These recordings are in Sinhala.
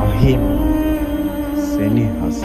අහිමි සෙනෙහස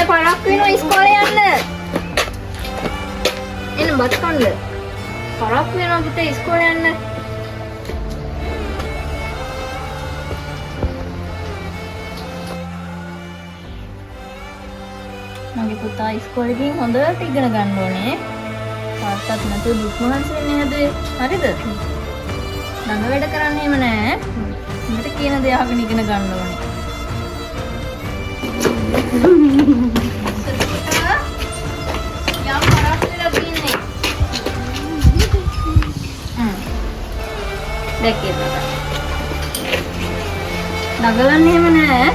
පරක් වෙනවා ඉස්කෝලේ යන්න. එන්න බත් කන්න. පරක් වෙනවා පුතේ ඉස්කෝලේ යන්න. මගේ පුතා ඉස්කෝලේ ගිහින් හොඳට ඉගෙන ගන්න ඕනේ. තාත්තත් නැතුව දුක් මහන්සි වෙන්නේ හැදුවේ. හරිද? දඟ වැඩ කරන්නේ එහෙම නෑ. මට කියන දේ අහගෙන ඉගෙන ගන්න ඕනේ. දැක්කේ නගලන්නේ එහෙම නෑ.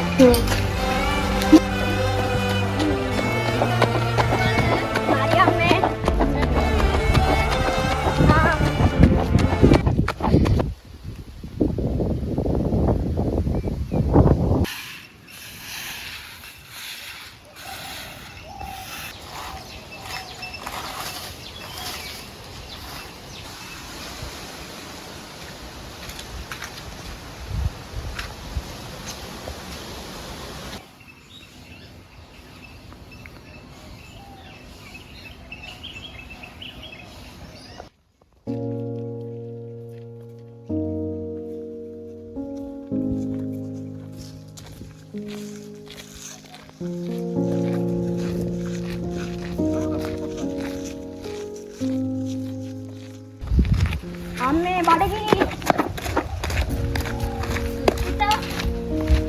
අම්මේ බඩගිනි.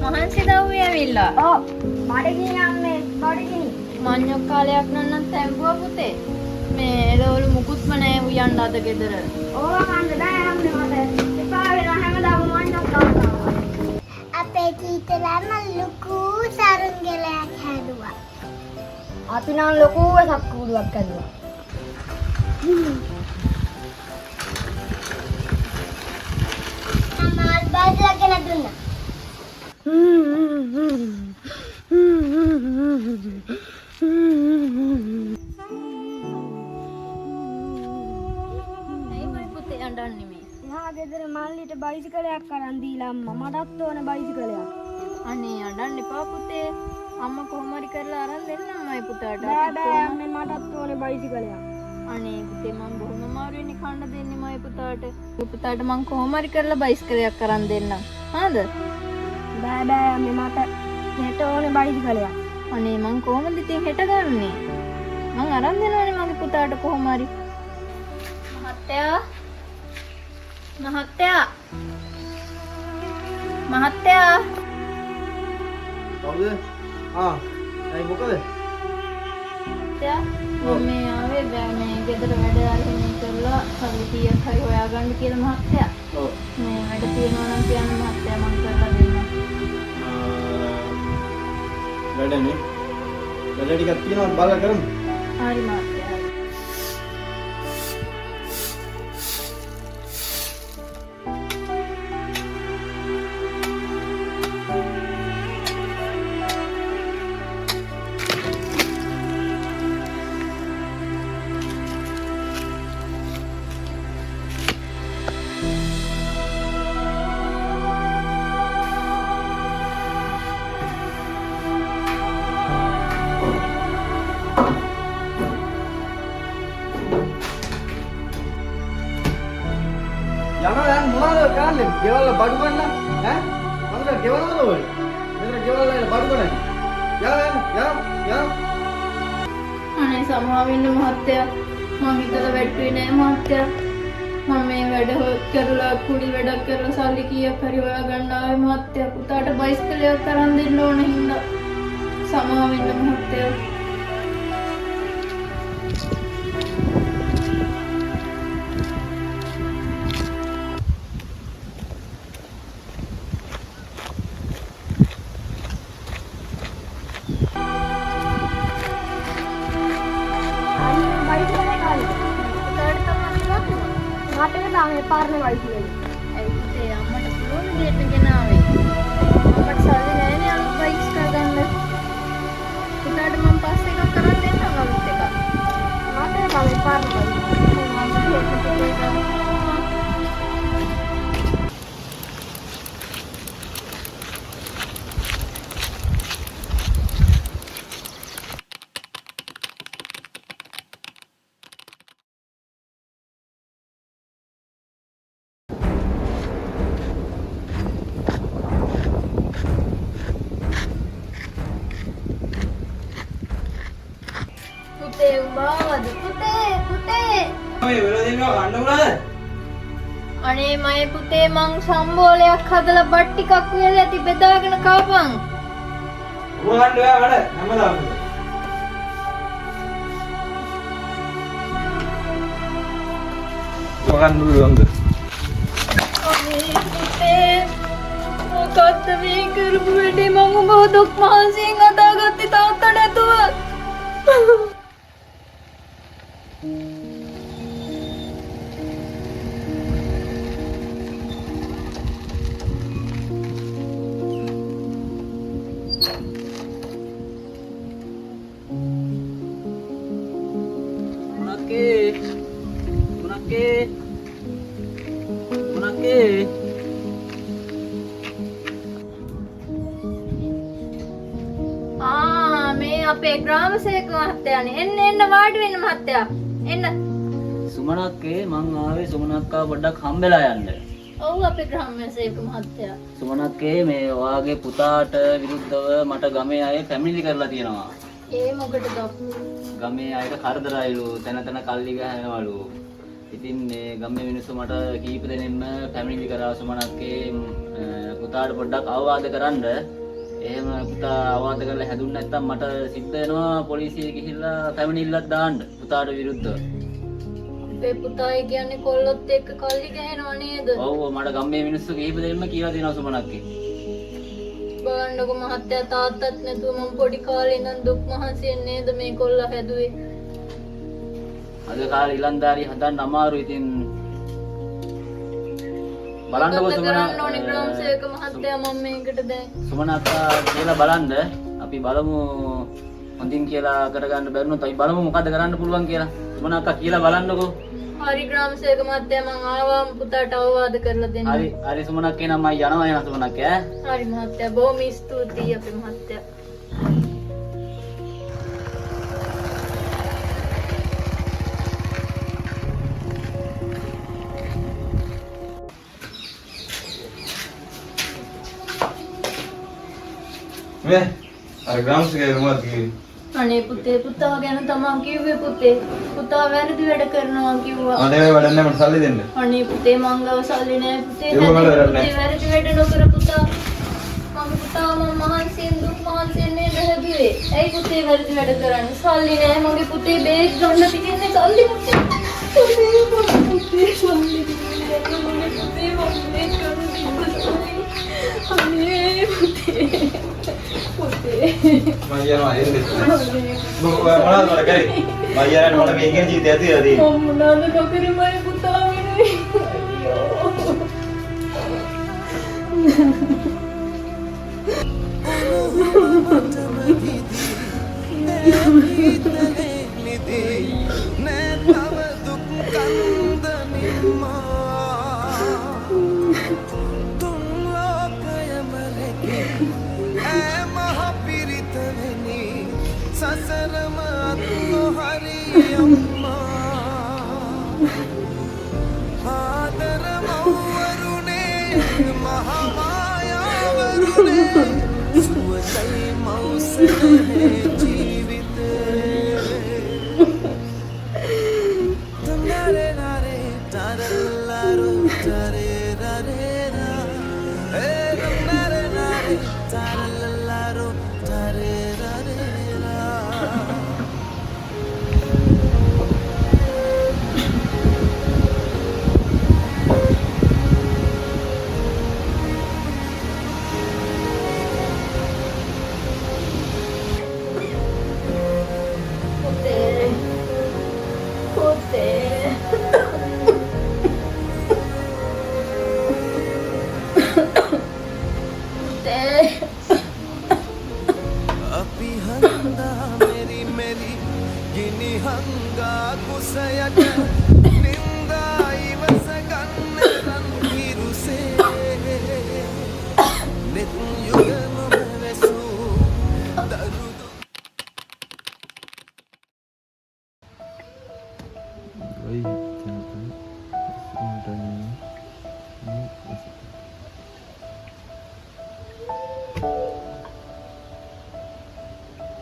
මහන්සි දව්වේ ඇවිල්ලා. ඔව් බඩගිනි අම්මේ බඩගිනි. මඤ්ඤොක් කාලයක් නන්නම් තැඹුවා පුතේ. මේ එළවලු මුකුත්ම නැහැ උයන්න අද ගෙදර. ඕවා කන්න බෑ අම්මේ මට. එපා වෙනවා හැමදාම මඤ්ඤොක් කනවා. අපේ කීතරම ලොකු සරුංගලයක් හැදුවා. අපි නම් ලොකු සක්කුඩුවක් හැදුවා. මාල් බාස්ලා කියලා දුන්නා. ඇයි මයි පුතේ අඬන්නේ මේ? එහා ගෙදර මල්ලිට බයිසිකලයක් අරන් දීලා අම්මා මටත් ඕන බයිසිකලයක්. අනේ අඬන්න එපා පුතේ. අම්මා කොහොම හරි කරලා අරන් දෙන්නම් මයි පුතාට. බෑ බෑ අම්මේ මටත් ඕන බයිසිකලයක්. අනේ පුතේ මම බොහොම අමාරුවෙන් කන්න දෙන්නේ මයි පුතාට. පුතාට මම කොහොම හරි කරලා බයිසිකලයක් අරන් දෙන්නම්. හරිද? බෑ බෑ අම්මේ මට හෙට ඕනේ බයිසිකලයක්. අනේ මං කොහොමද ඉතින් හෙට ගන්නෙ? මං අරන් දෙනවනේ මගේ පුතාට කොහොම හරි. මහත්තයා කවුද? ඇයි මොකද? මම මේ ආවේ මේ ගෙදර වැඩ අරගෙන කරලා සල්ලි කීයක් හරි හොයාගන්න කියලා මහත්තයා. ඔව්. මේ වැඩ තියෙනවා නම් කියන්න මහත්තයා මං කරලා දෙන්නම්. වැඩනේ. වැඩ ටිකක් තියෙනවා බලලා කරමු. හරි මහත්තයා. යනවා දැන් මොනවද කරන්නේ? ගෙවල් බඩු ගන්න ඈ? මම ගෙවල් වල ඕනේ. මෙතන ගෙවල් වල බඩු ගන්න. යන්න. අනේ සමාව වෙන්න මහත්තයා. මම හිතලා වැට්ටුවේ නෑ මහත්තයා. මම මේ වැඩ කරලා කුලි වැඩක් කරලා සල්ලි කීයක් හරි හොයා ගන්න ආවේ මහත්තයා. පුතාට බයිස්කලයක් තරන් දෙන්න ඕන හින්දා. සමාව වෙන්න මහත්තයා. මේ පාරනේ වයි කියන්නේ. ඒ පුතේ අම්මට පුළුවන් දෙයක් ගෙනාවේ. අපට සල්ලි නෑනේ අලුත් බයික්ස් ගන්න. පුතාට මම පස්සේ එකක් කරන් දෙන්නම් අලුත් එකක්. මට මේ පාරනේ වයි. පුතේ උඹවද පුතේ ඔය වෙලදීම ගන්න උනාද? අනේ මගේ පුතේ මං සම්බෝලයක් හදලා බත් ටිකක් වෙලා ඇති බෙදාගෙන කවපන්. ඔබ ගන්න ඔයා වැඩ හැමදාම. ඔගන් නුරුවන්ද? අනේ පුතේ මොකක්ද මේ කරපු වැඩේ මං උඹව දුක් මහන්සියෙන් අදාගත්තේ තාත්තා නැතුව. Munake. මේ අපේ ග්‍රාම සේවක මහත්තයානේ. එන්න වාඩි වෙන්න මහත්තයා. එන්න. සුමනක්කේ මං ආවේ සුමනක්කා පොඩ්ඩක් හම්බෙලා යන්න. ඔව් අපේ ග්‍රාම සේවක මහත්තයා. සුමනක්කේ මේ ඔයාගේ පුතාට විරුද්ධව මට ගමේ අය පැමිණිලි කරලා තියෙනවා. ඒ මොකටද? ගමේ අයට කරදරයිලු, තැන තැන කල්ලි ගහනවලු. ඉතින් මේ ගමේ මිනිස්සු මට කීප දෙනෙක්ම පැමිණිලි කරා සුමනක්කේ පුතාට පොඩ්ඩක් අවවාද කරන්න. එහෙම පුතා අවවාද කරලා හැදුන්නේ නැත්නම් මට සිද්ධ වෙනවා පොලිසියේ ගිහිල්ලා පැමිණිල්ලක් දාන්න පුතාට විරුද්ධව. අපේ පුතායි කියන්නේ කොල්ලොත් එක්ක කල්ලි ගහනව නේද? ඔව් මට ගමේ මිනිස්සු කීප දෙනෙක්ම කියලා දෙනවා සුමනක්කේ. බලන්නකො මහත්තයා තාත්තත් නැතුව මම පොඩි කාලේ ඉඳන් දුක් මහන්සියෙන් නේද මේ කොල්ලා හැදුවේ. අද කාලේ ඉලන්දාරි හදන්න අමාරු. ඉතින් බලන්නකො කරන්න ඕනේ ග්‍රාම සේවක මහත්තයා මම මේකට දැන් සුමනක්කා කියලා බලන්න. අපි බලමු හොඳින් කියලා කරගන්න බැරිනොත් අපි බලමු මොකද කරන්න පුළුවන් කියලා. සුමනක්කා කියලා බලන්නකො. හරි ග්‍රාම සේවක මහත්තයා මං ආවා පුතාට අවවාද කරලා දෙන්න. හරි සුමනක්කේ නම් මම යනවා එන සුමනක්කේ ඈ. හරි මහත්තයා බොහොම ස්තුතියි අපේ මහත්තයා. මේ අර ග්‍රාම සේවකයා මොකක්ද කිව්වේ? අනේ පුතේ පුතා ගැන තමන් කිව්වේ පුතේ. පුතා වැරදි වැඩ කරනවා කිව්වා. අනේ මේ වැඩක් නැහැ මට සල්ලි දෙන්න. අනේ පුතේ මං ගාව සල්ලි නැහැ පුතේ. ඒක වැඩක් නැහැ. පුතේ වැරදි වැඩ නොකර පුතා. මම පුතා මම මහන්සියෙන් දුක් මහන්සියෙන් නේද හැදුවේ. ඇයි පුතේ වැරදි වැඩ කරන්නේ? සල්ලි නැහැ මගේ පුතේ බේත් ගන්න තියන්නේ සල්ලි පුතේ. පුතේ සල්ලි දෙන්නේ මගේ පුතේ මම බේත් ගන්න තිබ්බ. අනේ පුතේ. පුතේ. මම යනවා එන්නේ. මොනවද මට කරේ? මම යන්නේ මට මේකේ ජීවිතය ඇතිලා තියෙන්නේ. මම මොනවද නොකරේ මගේ පුතා වෙනුවෙන්. ආදර මව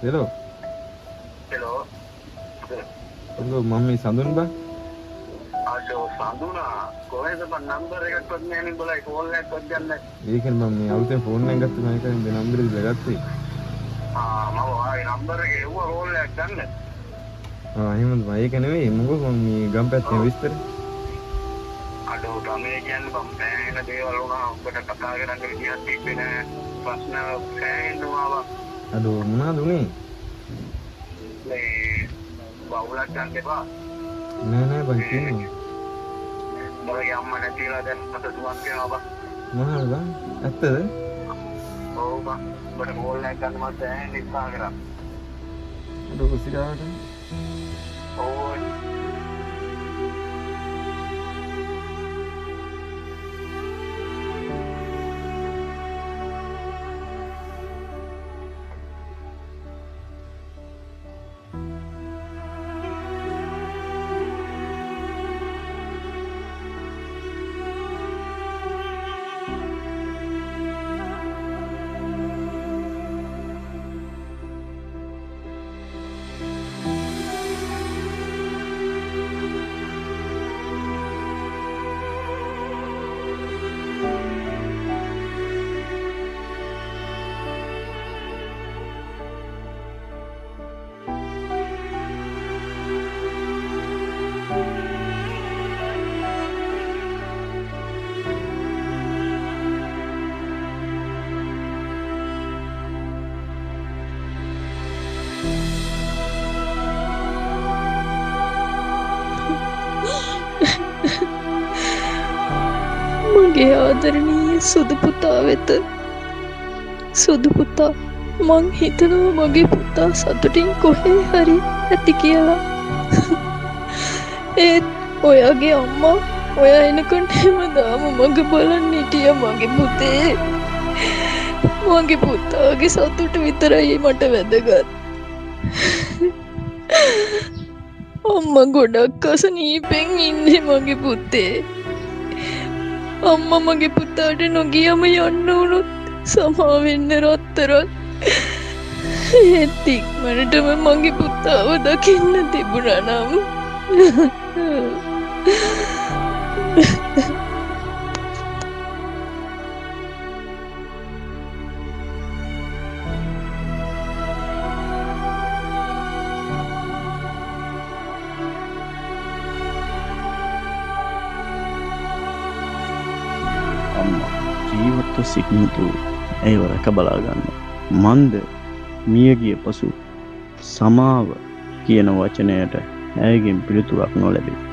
Hello. Hello. Hello, mami Sandun ba? Aduh, Sanduna. Kau itu kan number yang kau ni boleh call ni kau jangan. ඒකෙන් මම මේ අලුතෙන් ෆෝන් එකක් ගත්තා මම ඒකෙන් මේ නම්බර් එක ගත්තේ. Mau ay number yang itu call ni jangan. එහෙමද මම ඒක නෙවෙයි මොකද මම මේ ගම් පැත්තේ විස්තර. Aduh, kami jangan bampen ada orang kita katakan ada dia tipin pasna kain dua. අඩෝ මොනවද උනේ? Le baula jangan deh. නෑ නෑ බං කියන්න. Mulai yang mana sila dan satu dua ke apa? මොනවද බං? ඇත්තද? Oh, bang. Bercall ni kan macam ni Instagram. අඩෝ සිරාවට. Oh. මගේ ආදරණීය සුදු පුතා වෙත සුදු පුතා මං හිතනවා මගේ පුතා සතුටින් කොහේ හරි ඇති කියලා. ඒත් ඔයාගේ අම්මා ඔයා එනකොට හැමදාම මග බලන්න හිටියා මගේ පුතේ. මගේ පුතාගේ සතුට විතරයි මට වැදගත්. අම්මා ගොඩක් අසනීපෙන් ඉන්නේ මගේ පුතේ. අම්මා මගේ පුතාට නොගියම යන්න වුණොත් සමා වෙන්න රත්තරන්. ඒත් ඉක්මනටම මගේ පුතාව දකින්න තිබුණා නම් ජීවත්ව සිටිනතු ඇයව රැක බලා ගන්න. මන්ද මියගිය පසු සමාව කියන වචනයට ඇයගෙන් පිළිතුරක් නොලැබේ.